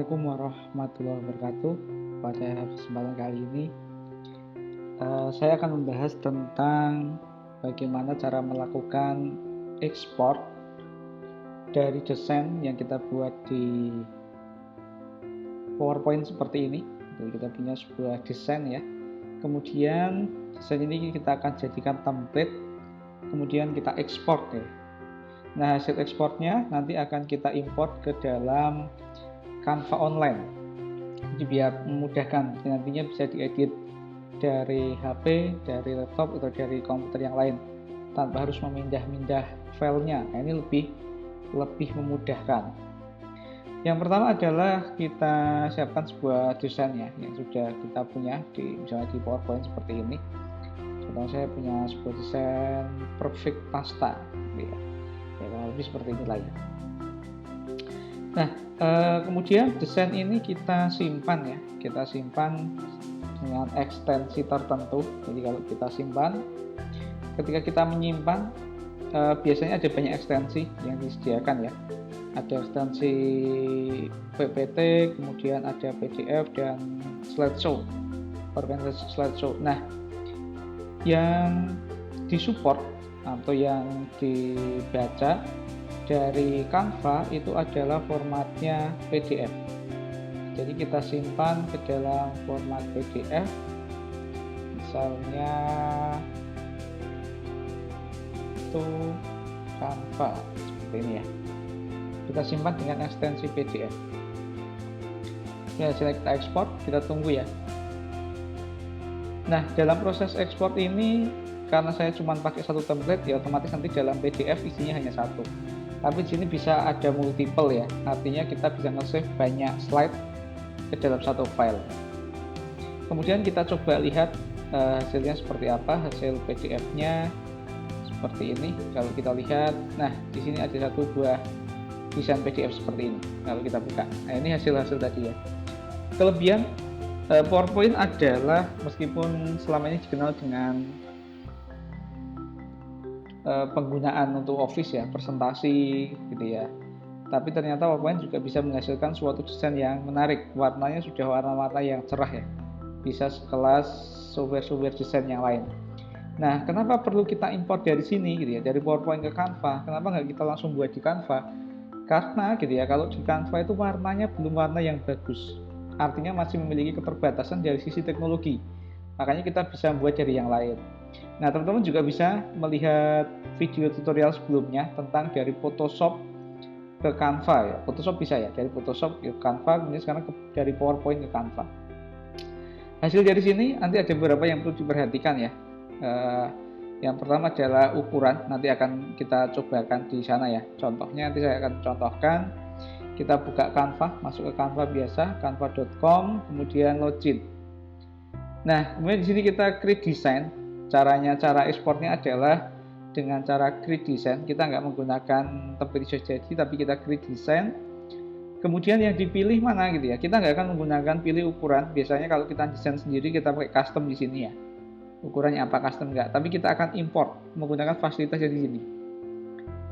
Assalamualaikum warahmatullahi wabarakatuh. Pada kesempatan kali ini, saya akan membahas tentang bagaimana cara melakukan ekspor dari desain yang kita buat di PowerPoint seperti ini. Jadi kita punya sebuah desain ya. Kemudian desain ini kita akan jadikan template, kemudian kita ekspor ya. Nah, hasil ekspornya nanti akan kita import ke dalam Canva online. Jadi biar memudahkan, nantinya bisa diedit dari HP, dari laptop, atau dari komputer yang lain tanpa harus memindah-mindah filenya. Nah, ini lebih memudahkan. Yang pertama adalah kita siapkan sebuah desain ya, yang sudah kita punya misalnya di PowerPoint seperti ini. Contoh saya punya sebuah desain perfect pasta, ya kurang lebih seperti inilah ya. Nah, kemudian desain ini kita simpan ya, kita simpan dengan ekstensi tertentu. Jadi kalau kita simpan, ketika kita menyimpan, biasanya ada banyak ekstensi yang disediakan ya. Ada ekstensi PPT, kemudian ada PDF dan slideshow, organisasi slideshow. Nah, yang disupport atau yang dibaca dari Canva itu adalah formatnya PDF. Jadi kita simpan ke dalam format PDF, misalnya itu Canva seperti ini ya. Kita simpan dengan ekstensi PDF. Ya, setelah kita ekspor, kita tunggu ya. Nah, dalam proses ekspor ini, karena saya cuma pakai satu template, ya otomatis nanti dalam PDF isinya hanya satu. Tapi di sini bisa ada multiple ya, artinya kita bisa nge-save banyak slide ke dalam satu file. Kemudian kita coba lihat hasilnya seperti apa, hasil PDF-nya seperti ini. Kalau kita lihat, nah di sini ada satu buah desain PDF seperti ini. Kalau kita buka, nah ini hasil-hasil tadi ya. Kelebihan PowerPoint adalah meskipun selama ini dikenal dengan penggunaan untuk office ya, presentasi gitu ya, tapi ternyata PowerPoint juga bisa menghasilkan suatu desain yang menarik. Warnanya sudah warna-warna yang cerah ya, bisa sekelas software desain yang lain. Nah, kenapa perlu kita import dari sini gitu ya, dari PowerPoint ke Canva? Kenapa nggak kita langsung buat di Canva? Karena gitu ya, kalau di Canva itu warnanya belum warna yang bagus, artinya masih memiliki keterbatasan dari sisi teknologi. Makanya kita bisa buat dari yang lain. Nah, teman-teman juga bisa melihat video tutorial sebelumnya tentang dari Photoshop ke Canva ya. Photoshop bisa ya, dari Photoshop ke Canva, kemudian sekarang dari PowerPoint ke Canva. Hasil dari sini nanti ada beberapa yang perlu diperhatikan ya. Yang pertama adalah ukuran, nanti akan kita cobakan di sana ya. Contohnya nanti saya akan contohkan. Kita buka Canva, masuk ke Canva biasa, canva.com, kemudian login. Nah, kemudian di sini kita create design. Cara ekspornya adalah dengan cara create design. Kita nggak menggunakan template sudah jadi, tapi kita create design. Kemudian yang dipilih mana gitu ya. Kita nggak akan menggunakan pilih ukuran. Biasanya kalau kita desain sendiri kita pakai custom di sini ya. Ukurannya apa custom nggak. Tapi kita akan import menggunakan fasilitas di sini.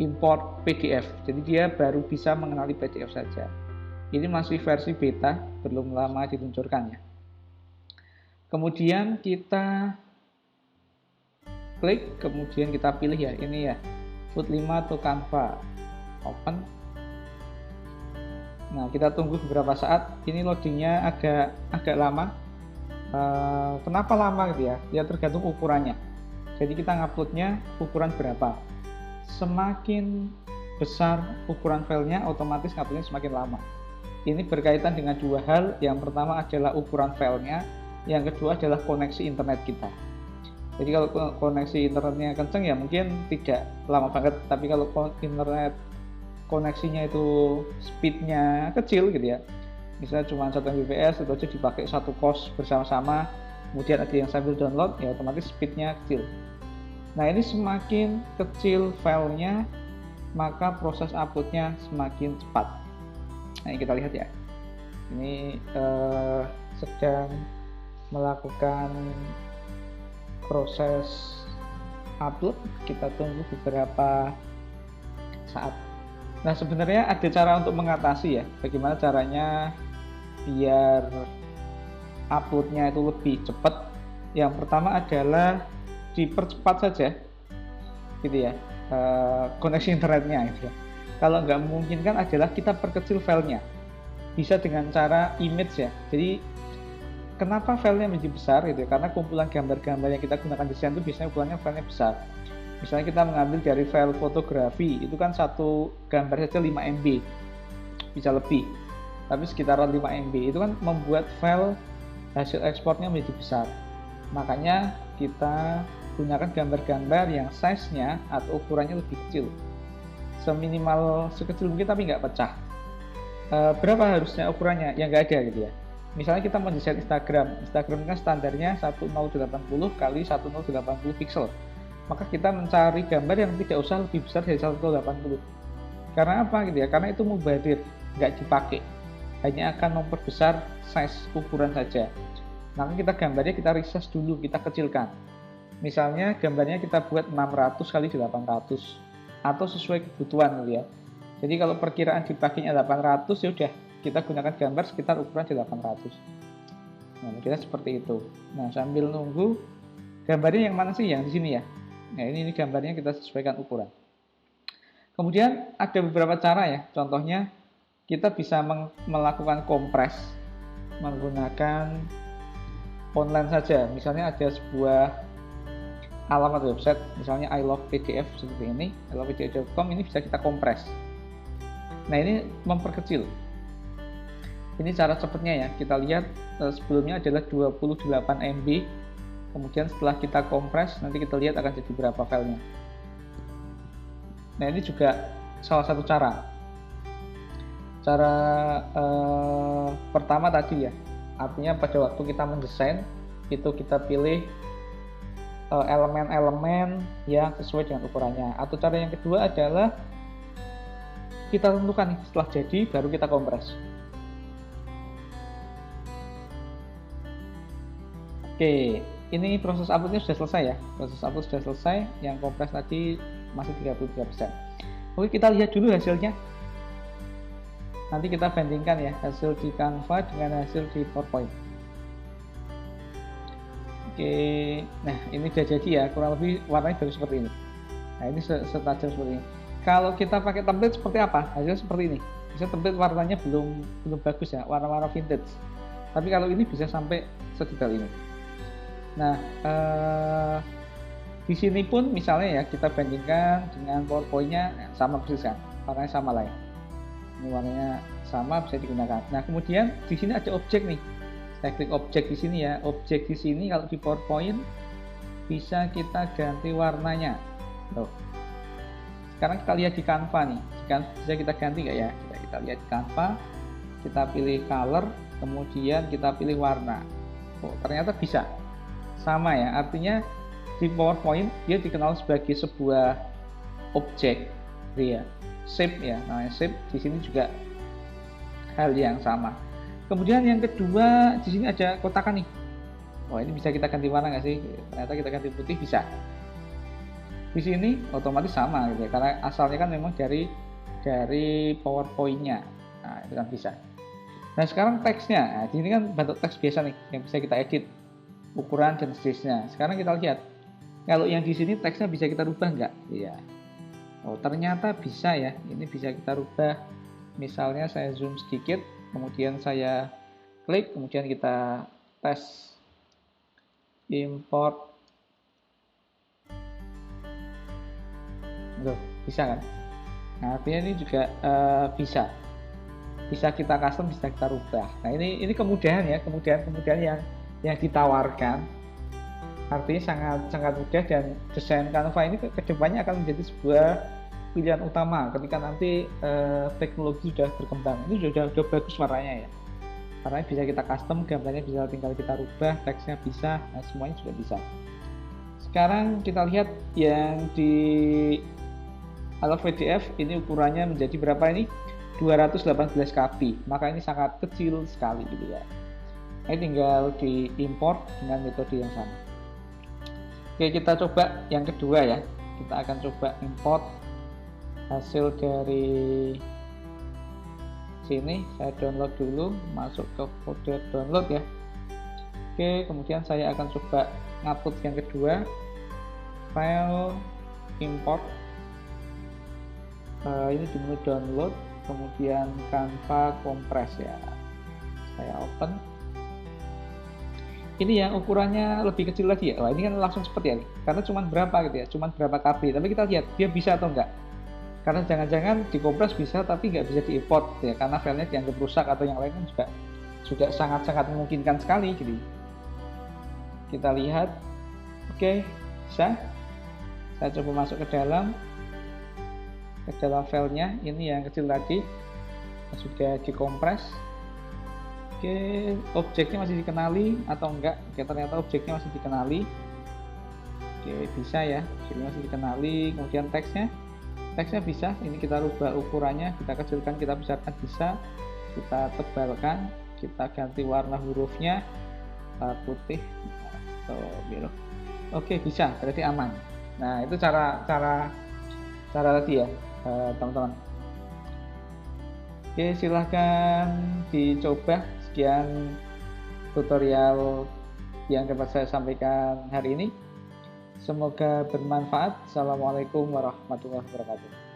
Import PDF. Jadi dia baru bisa mengenali PDF saja. Ini masih versi beta, belum lama diluncurkan ya. Kemudian kita klik, kemudian kita pilih ya, ini ya, Food 5 atau Canva, open. Nah, kita tunggu beberapa saat. Ini loadingnya agak lama. Kenapa lama gitu ya? Ya tergantung ukurannya. Jadi kita nguploadnya ukuran berapa. Semakin besar ukuran filenya, otomatis nguploadnya semakin lama. Ini berkaitan dengan dua hal. Yang pertama adalah ukuran filenya. Yang kedua adalah koneksi internet kita. Jadi kalau koneksi internetnya kenceng ya mungkin tidak lama banget, tapi kalau internet koneksinya itu speednya kecil gitu ya, misalnya cuma 1 Mbps, itu aja dipakai satu kos bersama-sama, kemudian ada yang sambil download, ya otomatis speednya kecil. Nah, ini semakin kecil filenya, maka proses uploadnya semakin cepat. Nah, ini kita lihat ya, ini sedang melakukan proses upload, kita tunggu beberapa saat. Nah, sebenarnya ada cara untuk mengatasi ya, bagaimana caranya biar uploadnya itu lebih cepat, yang pertama adalah dipercepat saja gitu ya, koneksi internetnya gitu ya. Kalau nggak memungkinkan adalah kita perkecil filenya, bisa dengan cara image ya. Jadi kenapa filenya menjadi besar gitu ya, karena kumpulan gambar-gambar yang kita gunakan desain itu biasanya ukurannya filenya besar. Misalnya kita mengambil dari file fotografi, itu kan satu gambar saja 5 MB, bisa lebih, tapi sekitaran 5 MB, itu kan membuat file hasil ekspornya menjadi besar. Makanya kita gunakan gambar-gambar yang size-nya atau ukurannya lebih kecil, seminimal sekecil mungkin tapi nggak pecah. Berapa harusnya ukurannya? Ya nggak ada gitu ya. Misalnya kita mau desain Instagram kan standarnya 1080 kali 1080 pixel. Maka kita mencari gambar yang tidak usah lebih besar dari 1080. Karena apa gitu ya? Karena itu mubadir, nggak dipakai, hanya akan memperbesar size ukuran saja. Maka kita gambarnya kita resize dulu, kita kecilkan. Misalnya gambarnya kita buat 600 kali 800 atau sesuai kebutuhan gitu ya. Jadi kalau perkiraan dipakainya 800, ya udah kita gunakan gambar sekitar ukuran 800. Nah, kita seperti itu. Nah, sambil nunggu, gambarnya yang mana sih? Yang di sini ya. Nah, ini gambarnya kita sesuaikan ukuran. Kemudian ada beberapa cara ya. Contohnya kita bisa melakukan kompres menggunakan online saja. Misalnya ada sebuah alamat website, misalnya I love PDF seperti ini, ilovepdf.com, ini bisa kita kompres. Nah, ini memperkecil. Ini cara cepatnya ya. Kita lihat sebelumnya adalah 28 MB. Kemudian setelah kita kompres, nanti kita lihat akan jadi berapa filenya. Nah, ini juga salah satu cara. Cara pertama tadi ya, artinya pada waktu kita mendesain, itu kita pilih elemen-elemen yang sesuai dengan ukurannya. Atau cara yang kedua adalah kita tentukan nih, setelah jadi baru kita kompres. Oke, ini proses uploadnya sudah selesai ya. Proses upload sudah selesai, yang kompres tadi masih 33%. Oke, kita lihat dulu hasilnya. Nanti kita bandingkan ya, hasil di Canva dengan hasil di PowerPoint. Oke, nah ini sudah jadi ya, kurang lebih warnanya baru seperti ini. Nah, ini setajam seperti ini. Kalau kita pakai template seperti apa? Hasilnya seperti ini. Bisa template warnanya belum bagus ya, warna-warna vintage. Tapi kalau ini bisa sampai sedetail ini. Nah, di sini pun misalnya ya, kita bandingkan dengan PowerPoint-nya sama persis kan, warnanya sama lah ya. Ini warnanya sama, bisa digunakan. Nah, kemudian di sini ada objek nih. Saya klik objek di sini ya. Objek di sini kalau di PowerPoint bisa kita ganti warnanya. Tuh. Sekarang kita lihat di Canva nih. Bisa kita ganti nggak ya? Kita lihat di Canva. Kita pilih color, kemudian kita pilih warna. Oh, ternyata bisa. Sama ya. Artinya di PowerPoint dia dikenal sebagai sebuah objek, ya. Shape ya. Nah, shape di sini juga hal yang sama. Kemudian yang kedua, di sini ada kotakan nih. Oh, ini bisa kita ganti warna nggak sih? Ternyata kita ganti putih bisa. Di sini otomatis sama gitu ya, karena asalnya kan memang dari PowerPoint-nya. Nah, itu kan bisa. Nah, sekarang teksnya. Nah, di sini kan bentuk teks biasa nih yang bisa kita edit, ukuran dan sejenisnya. Sekarang kita lihat. Kalau yang di sini teksnya bisa kita rubah nggak? Iya. Oh, ternyata bisa ya. Ini bisa kita rubah. Misalnya saya zoom sedikit. Kemudian saya klik, kemudian kita tes import. Loh, bisa kan? Nah, artinya ini juga bisa kita custom, bisa kita rubah. Nah, ini kemudahan ya, kemudahan yang ditawarkan. Artinya sangat mudah, dan desain Canva ini kedepannya akan menjadi sebuah pilihan utama ketika nanti teknologi sudah berkembang. Ini sudah bagus warnanya ya, karena bisa kita custom, gambarnya bisa tinggal kita rubah, teksnya bisa, nah semuanya sudah bisa. Sekarang kita lihat yang di Alov PDF, ini ukurannya menjadi berapa ini? 218 KB, maka ini sangat kecil sekali gitu ya. Ini tinggal diimport dengan metode yang sama. Oke, kita coba yang kedua ya. Kita akan coba import hasil dari Sini saya download dulu, masuk ke folder download ya. Oke, kemudian saya akan coba ngupload yang kedua, file import. Ini di menu download, kemudian Canva compress ya. Saya open. Ini yang ukurannya lebih kecil lagi ya. Wah, ini kan langsung cepet ya, karena cuma berapa gitu ya, cuma berapa KB. Tapi kita lihat dia bisa atau enggak. Karena jangan-jangan dikompres bisa tapi nggak bisa diimport ya, karena filenya dianggap rusak atau yang lain kan juga sangat-sangat memungkinkan sekali gitu. Kita lihat, oke, bisa. Saya coba masuk ke dalam filenya. Ini yang kecil tadi sudah dikompres. Oke, objeknya masih dikenali atau enggak? Oke, ternyata objeknya masih dikenali. Oke, bisa ya, objeknya masih dikenali. Kemudian teksnya bisa, ini kita rubah ukurannya, kita kecilkan, kita besarkan, bisa. Kita tebalkan, kita ganti warna hurufnya, putih atau biru. Oke, bisa, berarti aman. Nah, itu cara tadi ya, teman-teman. Oke, silahkan dicoba. Sekian tutorial yang dapat saya sampaikan hari ini. Semoga bermanfaat. Assalamualaikum warahmatullahi wabarakatuh.